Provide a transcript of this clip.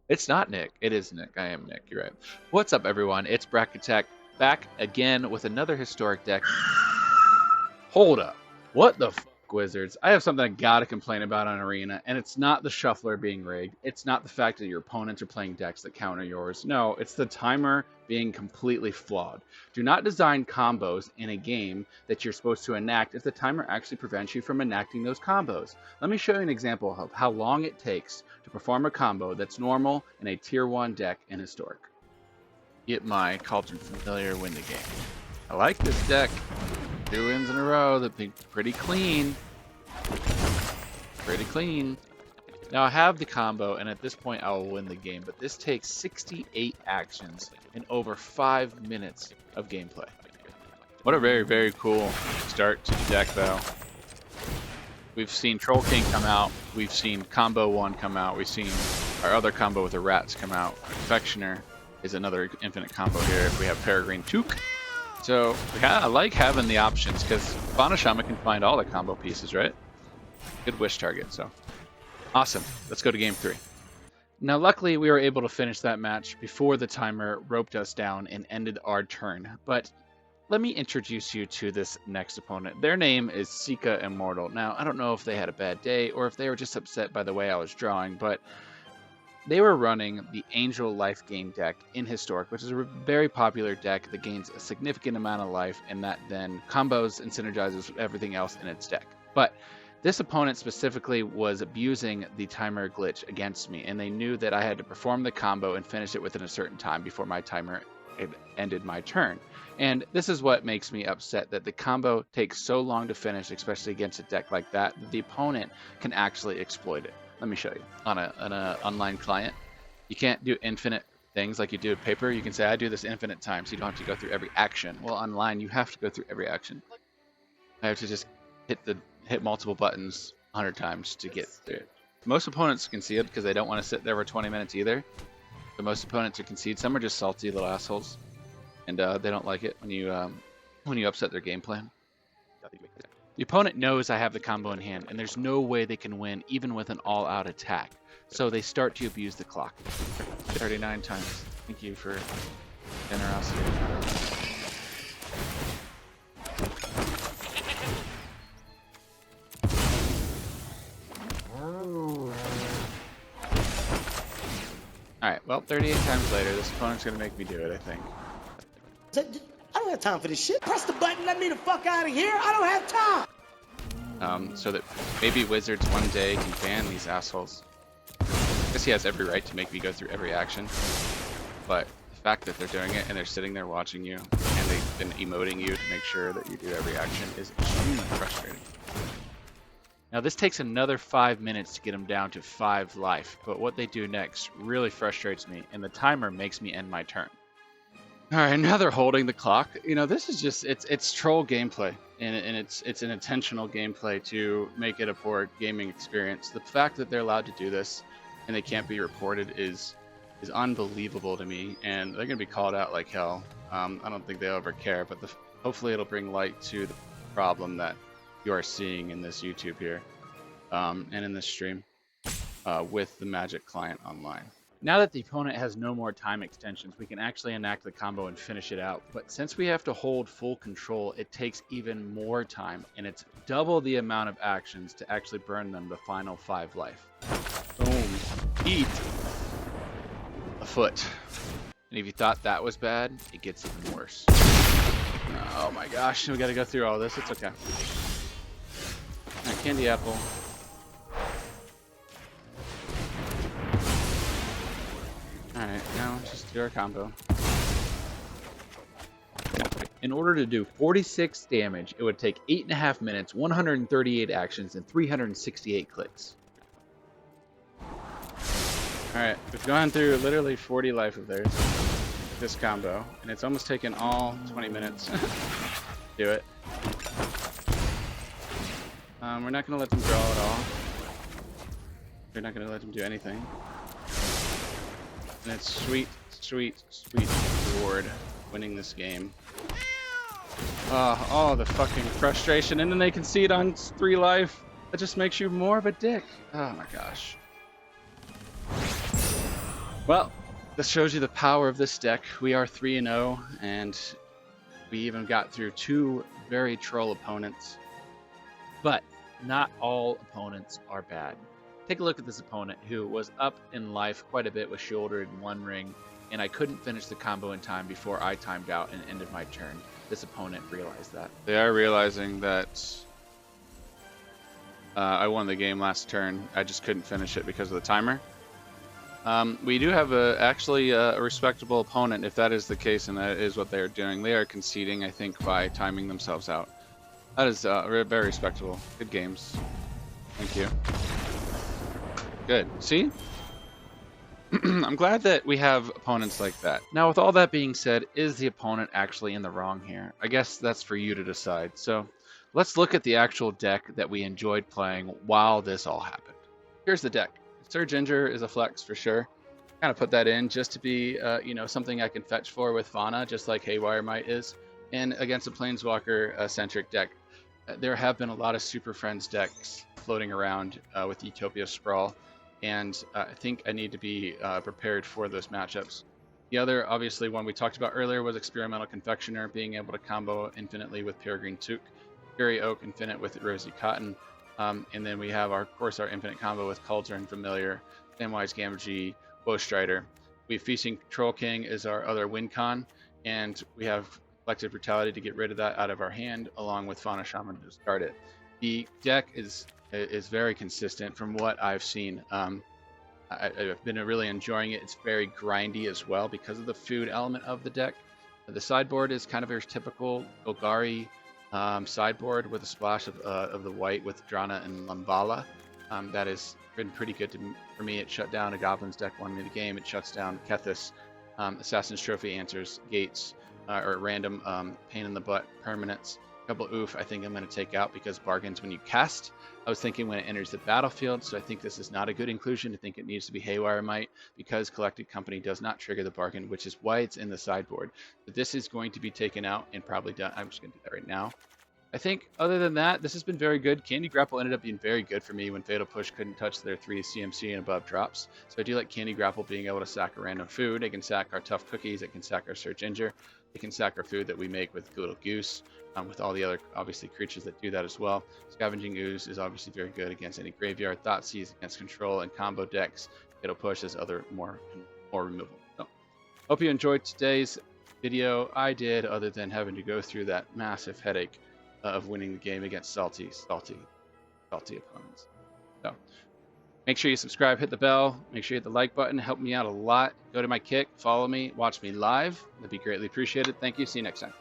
It's not Nick. It is Nick. I am Nick. You're right. What's up, everyone? It's Bracket Tech back again with another historic deck. Hold up. What the fuck, Wizards? I have something I gotta complain about on Arena, and it's not the shuffler being rigged. It's not the fact that your opponents are playing decks that counter yours. No, it's the timer being completely flawed. Do not design combos in a game that you're supposed to enact if the timer actually prevents you from enacting those combos. Let me show you an example of how long it takes to perform a combo that's normal in a tier 1 deck in Historic. Get my Cauldron Familiar, win the game. I like this deck. 2 wins in a row. That'd be pretty clean. Pretty clean. Now I have the combo, and at this point I will win the game, but this takes 68 actions in over 5 minutes of gameplay. What a very, very cool start to the deck, though. We've seen Troll King come out. We've seen Combo 1 come out. We've seen our other combo with the rats come out. Confectioner is another infinite combo here if we have Peregrine Took. So I like having the options because Banashama can find all the combo pieces, right? Good wish target, so awesome. Let's go to game 3. Now, luckily, we were able to finish that match before the timer roped us down and ended our turn. But let me introduce you to this next opponent. Their name is Sika Immortal. Now, I don't know if they had a bad day or if they were just upset by the way I was drawing, but they were running the Angel Life Gain deck in Historic, which is a very popular deck that gains a significant amount of life and that then combos and synergizes with everything else in its deck. But this opponent specifically was abusing the timer glitch against me, and they knew that I had to perform the combo and finish it within a certain time before my timer had ended my turn. And this is what makes me upset, that the combo takes so long to finish, especially against a deck like that the opponent can actually exploit it. Let me show you. On an online client, you can't do infinite things like you do with paper. You can say, I do this infinite times, so you don't have to go through every action. Well, online, you have to go through every action. I have to just hit multiple buttons 100 times to get through it. Most opponents concede because they don't want to sit there for 20 minutes either. But most opponents are concede. Some are just salty little assholes, and they don't like it when you upset their game plan. The opponent knows I have the combo in hand, and there's no way they can win even with an all-out attack. So they start to abuse the clock. 39 times. Thank you for generosity. Alright, well, 38 times later, this opponent's going to make me do it, I think. I don't have time for this shit. Press the button, let me the fuck out of here. I don't have time. So that maybe Wizards one day can ban these assholes. I guess he has every right to make me go through every action. But the fact that they're doing it and they're sitting there watching you and they've been emoting you to make sure that you do every action is extremely frustrating. Now this takes another 5 minutes to get them down to 5 life, but what they do next really frustrates me, and the timer makes me end my turn. Alright, now they're holding the clock. You know, this is just, it's troll gameplay, and it's an intentional gameplay to make it a poor gaming experience. The fact that they're allowed to do this and they can't be reported is unbelievable to me, and they're going to be called out like hell. I don't think they'll ever care, but hopefully it'll bring light to the problem that you are seeing in this YouTube here, and in this stream, with the Magic client online. Now that the opponent has no more time extensions, we can actually enact the combo and finish it out. But since we have to hold full control, it takes even more time, and it's double the amount of actions to actually burn them the final 5 life. Boom. Eat a foot. And if you thought that was bad, it gets even worse. Oh my gosh, we gotta go through all this. It's okay. Alright, candy apple. Alright, now just do our combo. In order to do 46 damage, it would take 8.5 minutes, 138 actions, and 368 clicks. Alright, we've gone through literally 40 life of theirs with this combo, and it's almost taken all 20 minutes to do it. We're not going to let them draw at all. We're not going to let them do anything. And it's sweet, sweet, sweet reward winning this game. Oh, the fucking frustration. And then they concede on 3 life. That just makes you more of a dick. Oh my gosh. Well, this shows you the power of this deck. We are 3-0, and we even got through 2 very troll opponents. But not all opponents are bad. Take a look at this opponent who was up in life quite a bit with Shoulder in 1 ring, and I couldn't finish the combo in time before I timed out and ended my turn. This opponent realized that. They are realizing that I won the game last turn. I just couldn't finish it because of the timer. We do have actually a respectable opponent, if that is the case, and that is what they are doing. They are conceding, I think, by timing themselves out. That is very respectable. Good games. Thank you. Good. See? I'm glad that we have opponents like that. Now, with all that being said, is the opponent actually in the wrong here? I guess that's for you to decide. So let's look at the actual deck that we enjoyed playing while this all happened. Here's the deck. Surge Ginger is a flex for sure. Kind of put that in just to be, something I can fetch for with Fauna, just like Haywire Might is. And against a Planeswalker-centric deck, there have been a lot of Super Friends decks floating around with Utopia Sprawl, and I think I need to be prepared for those matchups. The other, obviously, one we talked about earlier was Experimental Confectioner, being able to combo infinitely with Peregrine Took, Fairy Oak Infinite with Rosy Cotton, and then we have, of course, our infinite combo with Cauldron, Familiar, Samwise Gamgee, Bowstrider. We have Feasting Troll King is our other win con, and we have Collective Brutality to get rid of that out of our hand, along with Fauna Shaman to discard it. The deck is very consistent from what I've seen. I've been really enjoying it. It's very grindy as well because of the food element of the deck. The sideboard is kind of your typical Golgari sideboard with a splash of the white with Drana and Lumbala. That has been pretty good for me. It shut down a Goblins deck one in the game. It shuts down Kethis. Assassin's Trophy answers Gates, or random pain in the butt permanents. A couple oof I think I'm going to take out because bargains when you cast. I was thinking when it enters the battlefield, so I think this is not a good inclusion. I think it needs to be Haywire Might because Collected Company does not trigger the bargain, which is why it's in the sideboard. But this is going to be taken out and probably done. I'm just going to do that right now. I think other than that, this has been very good. Candy Grapple ended up being very good for me when Fatal Push couldn't touch their 3 CMC and above drops. So I do like Candy Grapple being able to sack a random food. It can sack our Tough Cookies. It can sack our Surge Ginger. It can sack our food that we make with Little Goose, with all the other, obviously, creatures that do that as well. Scavenging Ooze is obviously very good against any graveyard. Thoughtseize against control and combo decks. Fatal Push is other more removal. So, hope you enjoyed today's video. I did, other than having to go through that massive headache of winning the game against salty opponents. So make sure you subscribe, hit the bell, make sure you hit the like button, help me out a lot. Go to my Kick, follow me, watch me live. That'd be greatly appreciated. Thank you. See you next time.